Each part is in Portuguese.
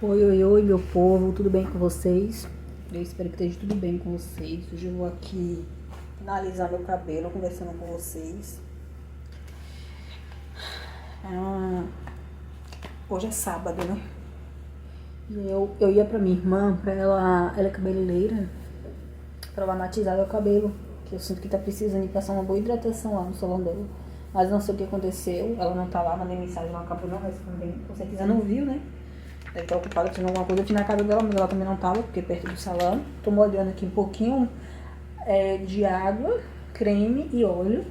Oi, oi, oi, meu povo, tudo bem com vocês? Eu espero que esteja tudo bem com vocês. Hoje eu vou aqui finalizar meu cabelo, conversando com vocês. Hoje é sábado, né? E eu ia pra minha irmã, ela é cabeleireira, pra ela matizar meu cabelo, que eu sinto que tá precisando de passar uma boa hidratação lá no salão dela. Mas não sei o que aconteceu, ela não tá lá, mandei mensagem, ela acabou não respondendo. Com certeza não viu, né? Deve estar ocupada fazendo alguma coisa. Eu fui na casa dela, mas ela também não tava, porque é perto do salão. Tô molhando aqui um pouquinho de água, creme e óleo.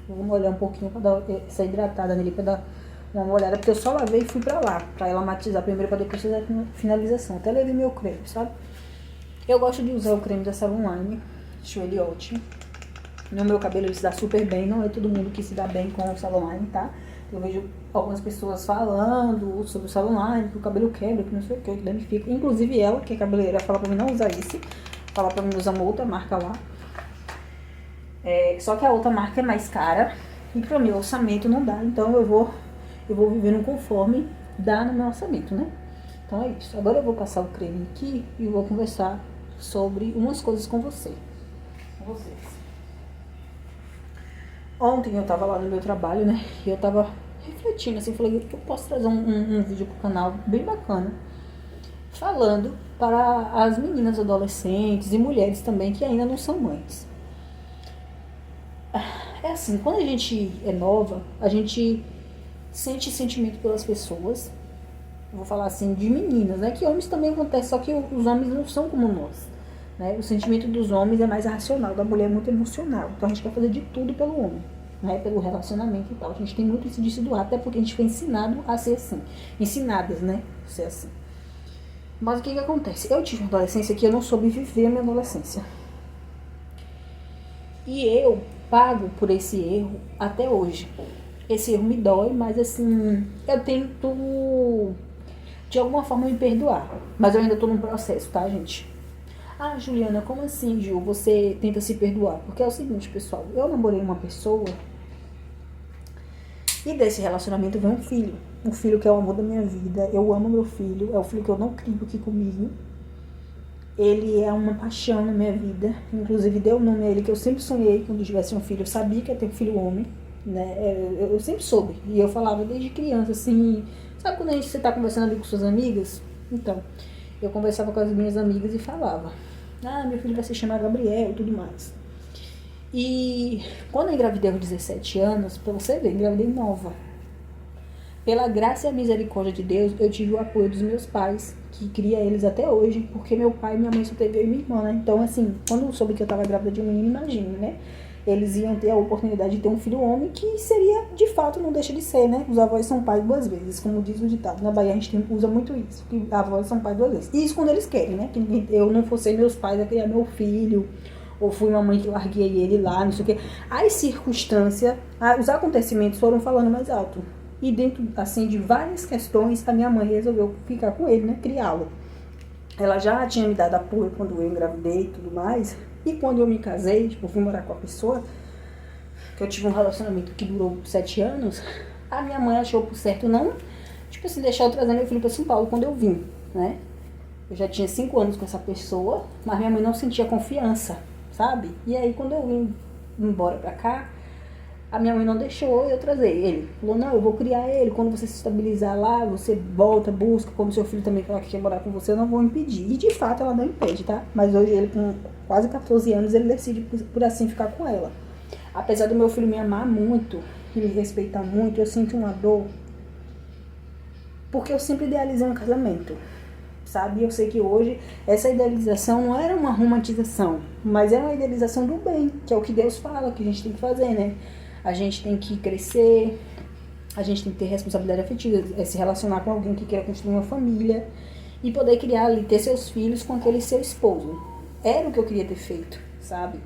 Vou molhar um pouquinho pra dar essa hidratada nele, pra dar uma molhada, porque eu só lavei e fui pra lá, pra ela matizar primeiro, pra depois fazer a finalização. Até levei meu creme, sabe? Eu gosto de usar o creme da Salonline, acho ele ótimo. No meu cabelo ele se dá super bem, não é todo mundo que se dá bem com o Salonline, tá? Eu vejo algumas pessoas falando sobre o Salonline, que o cabelo quebra, que não sei o que danifica. Inclusive ela, que é cabeleireira, fala pra mim não usar esse. Fala pra mim usar uma outra marca lá. Só que a outra marca é mais cara. E pro meu orçamento não dá. Então eu vou vivendo conforme dá no meu orçamento, né? Então é isso. Agora eu vou passar o creme aqui e vou conversar sobre umas coisas com vocês. Ontem eu tava lá no meu trabalho, né? E eu tava refletindo, assim, falei, eu posso trazer um vídeo pro canal bem bacana, falando para as meninas adolescentes e mulheres também que ainda não são mães. É assim, quando a gente é nova, a gente sente sentimento pelas pessoas. Eu vou falar assim, de meninas, né? Que homens também acontece, só que os homens não são como nós. Né? O sentimento dos homens é mais racional, da mulher é muito emocional. Então a gente quer fazer de tudo pelo homem, né? Pelo relacionamento e tal. A gente tem muito isso disso do até porque a gente foi ensinado a ser assim. Ensinadas, né? A ser assim. Mas o que acontece? Eu tive uma adolescência que eu não soube viver a minha adolescência. E eu pago por esse erro até hoje. Esse erro me dói, mas assim, eu tento de alguma forma me perdoar. Mas eu ainda tô num processo, tá, gente? Ah, Juliana, como assim, Ju? Você tenta se perdoar? Porque é o seguinte, pessoal, eu namorei uma pessoa e desse relacionamento vem um filho. Um filho que é o amor da minha vida. Eu amo meu filho, é o filho que eu não crio aqui comigo. Ele é uma paixão na minha vida. Inclusive deu o nome a ele que eu sempre sonhei quando tivesse um filho. Eu sabia que ia ter um filho homem, né? Eu sempre soube. E eu falava desde criança, assim. Sabe quando você tá conversando ali com suas amigas? Então, eu conversava com as minhas amigas e falava: ah, meu filho vai se chamar Gabriel e tudo mais. E quando eu engravidei aos 17 anos, pra você ver, engravidei nova. Pela graça e a misericórdia de Deus, eu tive o apoio dos meus pais, que cria eles até hoje, porque meu pai e minha mãe só teve eu e minha irmã, né? Então, assim, quando eu soube que eu tava grávida de um menino, imagine, né? Eles iam ter a oportunidade de ter um filho homem, que seria, de fato, não deixa de ser, né? Os avós são pais duas vezes, como diz o ditado. Na Bahia a gente usa muito isso, que avós são pais duas vezes. E isso quando eles querem, né? Que eu não fosse meus pais a criar meu filho, ou fui uma mãe que larguei ele lá, não sei o quê. As circunstâncias, os acontecimentos foram falando mais alto. E dentro, assim, de várias questões, a minha mãe resolveu ficar com ele, né? Criá-lo. Ela já tinha me dado apoio quando eu engravidei e tudo mais. E quando eu me casei, tipo, fui morar com a pessoa, que eu tive um relacionamento que durou 7 anos, a minha mãe achou por certo não, tipo assim, deixar eu trazer meu filho pra São Paulo quando eu vim, né? Eu já tinha 5 anos com essa pessoa, mas minha mãe não sentia confiança, sabe? E aí, quando eu vim embora pra cá, a minha mãe não deixou eu trazer ele. Falou, não, eu vou criar ele. Quando você se estabilizar lá, você volta, busca. Como seu filho também falar que quer morar com você, eu não vou impedir. E de fato ela não impede, tá? Mas hoje ele, com quase 14 anos, ele decide por assim ficar com ela. Apesar do meu filho me amar muito e me respeitar muito, eu sinto uma dor. Porque eu sempre idealizei um casamento, sabe? Eu sei que hoje essa idealização não era uma romantização, mas é uma idealização do bem, que é o que Deus fala que a gente tem que fazer, né? A gente tem que crescer, a gente tem que ter responsabilidade afetiva, se relacionar com alguém que queira construir uma família e poder criar ali, ter seus filhos com aquele seu esposo. Era o que eu queria ter feito, sabe?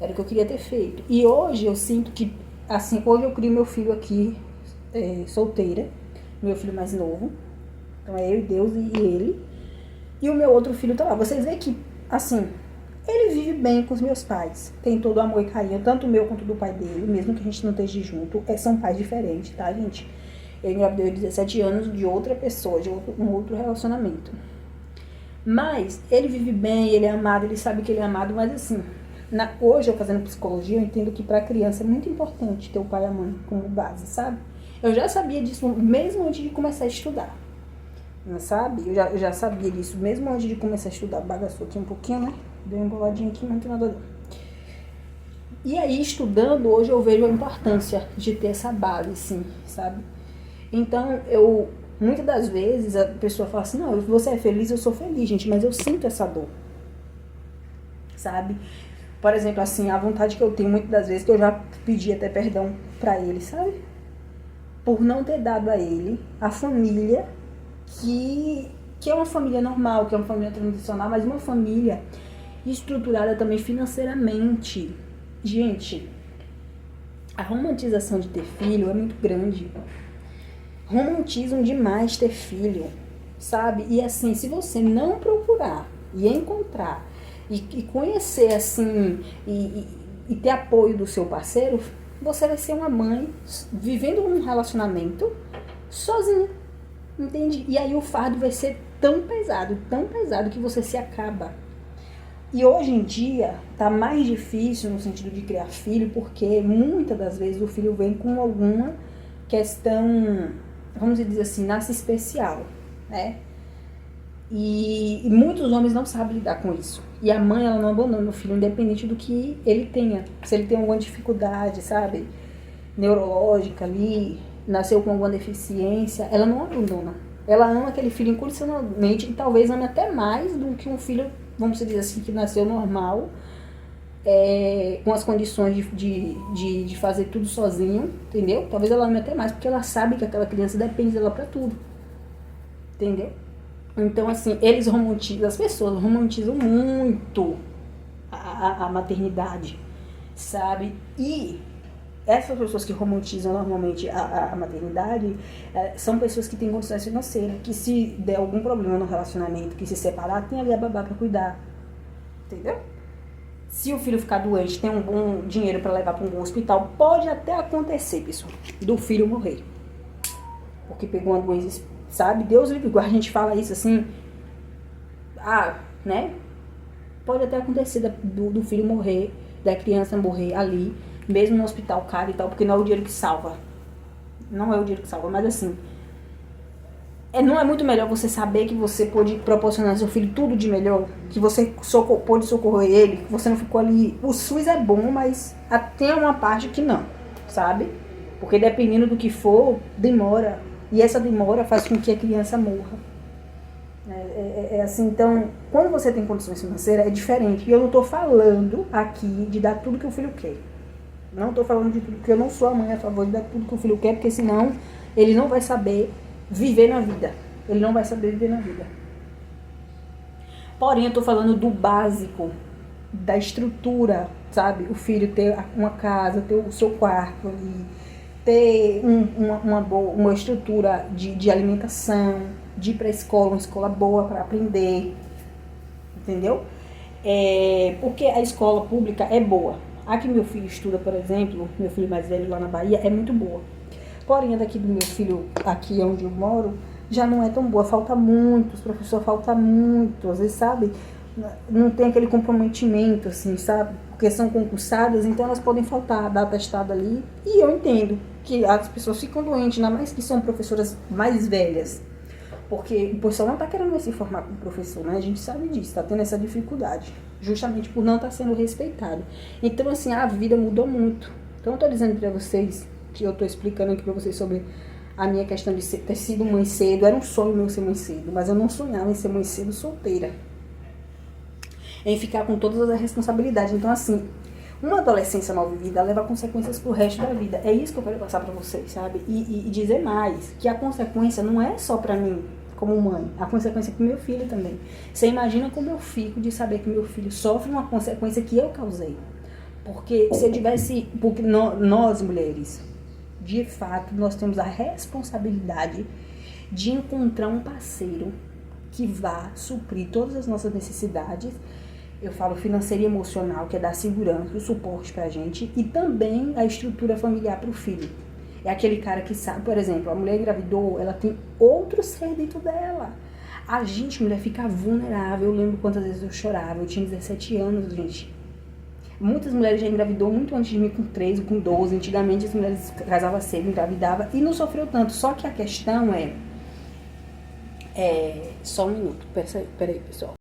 Era o que eu queria ter feito. E hoje eu sinto que, assim, hoje eu crio meu filho aqui, solteira, meu filho mais novo. Então é eu e Deus e ele. E o meu outro filho tá lá. Vocês veem que, assim, ele vive bem com os meus pais. Tem todo o amor e carinho, tanto o meu quanto do pai dele, mesmo que a gente não esteja junto. São pais diferentes, tá, gente? Eu engravidei aos 17 anos de outra pessoa, de um outro relacionamento. Mas ele vive bem, ele é amado, ele sabe que ele é amado, mas assim, hoje eu fazendo psicologia, eu entendo que para a criança é muito importante ter o pai e a mãe como base, sabe? Eu já sabia disso mesmo antes de começar a estudar, não sabe? Eu já sabia disso mesmo antes de começar a estudar. Bagaçou aqui um pouquinho, né? Deu uma emboladinha aqui, não tem nada não. E aí, estudando, hoje eu vejo a importância de ter essa base, sim, sabe? Então, muitas das vezes a pessoa fala assim, não, você é feliz, eu sou feliz, gente, mas eu sinto essa dor, sabe? Por exemplo, assim, a vontade que eu tenho muitas das vezes, que eu já pedi até perdão pra ele, sabe? Por não ter dado a ele a família que é uma família normal, que é uma família tradicional, mas uma família estruturada também financeiramente. Gente, a romantização de ter filho é muito grande. Romantizam demais ter filho, sabe? E assim, se você não procurar e encontrar e conhecer assim e ter apoio do seu parceiro, você vai ser uma mãe vivendo um relacionamento sozinha, entende? E aí o fardo vai ser tão pesado que você se acaba. E hoje em dia tá mais difícil no sentido de criar filho, porque muitas das vezes o filho vem com alguma questão, vamos dizer assim, nasce especial, né? E muitos homens não sabem lidar com isso. E a mãe, ela não abandona o filho, independente do que ele tenha. Se ele tem alguma dificuldade, sabe, neurológica ali, nasceu com alguma deficiência, ela não abandona. Ela ama aquele filho incondicionalmente e talvez ame até mais do que um filho, vamos dizer assim, que nasceu normal, com as condições de fazer tudo sozinho, entendeu? Talvez ela ame até mais, porque ela sabe que aquela criança depende dela pra tudo, entendeu? Então, assim, as pessoas romantizam muito a maternidade, sabe? E essas pessoas que romantizam normalmente a maternidade são pessoas que têm condições financeiras, que se der algum problema no relacionamento, que se separar, tem ali a babá pra cuidar, entendeu? Se o filho ficar doente, tem um bom dinheiro para levar para um bom hospital, pode até acontecer, pessoal, do filho morrer. Porque pegou uma doença, sabe? Deus livre, igual a gente fala isso assim, né? Pode até acontecer do filho morrer, da criança morrer ali, mesmo no hospital caro e tal, porque não é o dinheiro que salva. Não é o dinheiro que salva, mas assim, não é muito melhor você saber que você pode proporcionar ao seu filho tudo de melhor, que você pode socorrer ele, que você não ficou ali. O SUS é bom, mas tem uma parte que não, sabe? Porque dependendo do que for, demora. E essa demora faz com que a criança morra. Assim, então, quando você tem condições financeiras, é diferente. E eu não tô falando aqui de dar tudo que o filho quer. Não tô falando de tudo, porque eu não sou a mãe a favor de dar tudo que o filho quer, porque senão ele não vai saber viver na vida. Ele não vai saber viver na vida. Porém, eu tô falando do básico, da estrutura, sabe? O filho ter uma casa, ter o seu quarto ali, ter uma estrutura de alimentação, de ir pra escola, uma escola boa para aprender, entendeu? Porque a escola pública é boa. A que meu filho estuda, por exemplo, meu filho mais velho lá na Bahia, é muito boa. Porém, a daqui do meu filho, aqui onde eu moro, já não é tão boa. Falta muito, os professores faltam muito. Às vezes, sabe, não tem aquele comprometimento, assim, sabe? Porque são concursadas, então elas podem faltar, dar atestado ali. E eu entendo que as pessoas ficam doentes, ainda mais que são professoras mais velhas. Porque o pessoal não está querendo se formar como professor, né? A gente sabe disso, está tendo essa dificuldade. Justamente por não estar sendo respeitado. Então, assim, a vida mudou muito. Então, eu estou dizendo para vocês, que eu estou explicando aqui para vocês sobre a minha questão de ter sido mãe cedo. Era um sonho meu ser mãe cedo, mas eu não sonhava em ser mãe cedo solteira. Em ficar com todas as responsabilidades. Então, assim, uma adolescência mal vivida leva consequências pro resto da vida. É isso que eu quero passar para vocês, sabe? E dizer mais, que a consequência não é só para mim, como mãe, a consequência é pro meu filho também. Você imagina como eu fico de saber que meu filho sofre uma consequência que eu causei. Porque se eu tivesse... Porque nós, mulheres, de fato, nós temos a responsabilidade de encontrar um parceiro que vá suprir todas as nossas necessidades. Eu falo financeira e emocional, que é dar segurança, o suporte pra gente, e também a estrutura familiar pro filho. É aquele cara que sabe, por exemplo, a mulher engravidou, ela tem outro ser dentro dela. A gente, mulher, fica vulnerável. Eu lembro quantas vezes eu chorava. Eu tinha 17 anos, gente. Muitas mulheres já engravidou muito antes de mim, com 13, com 12. Antigamente as mulheres casavam cedo, engravidavam e não sofreu tanto. Só que a questão é... Só um minuto, peraí, pessoal.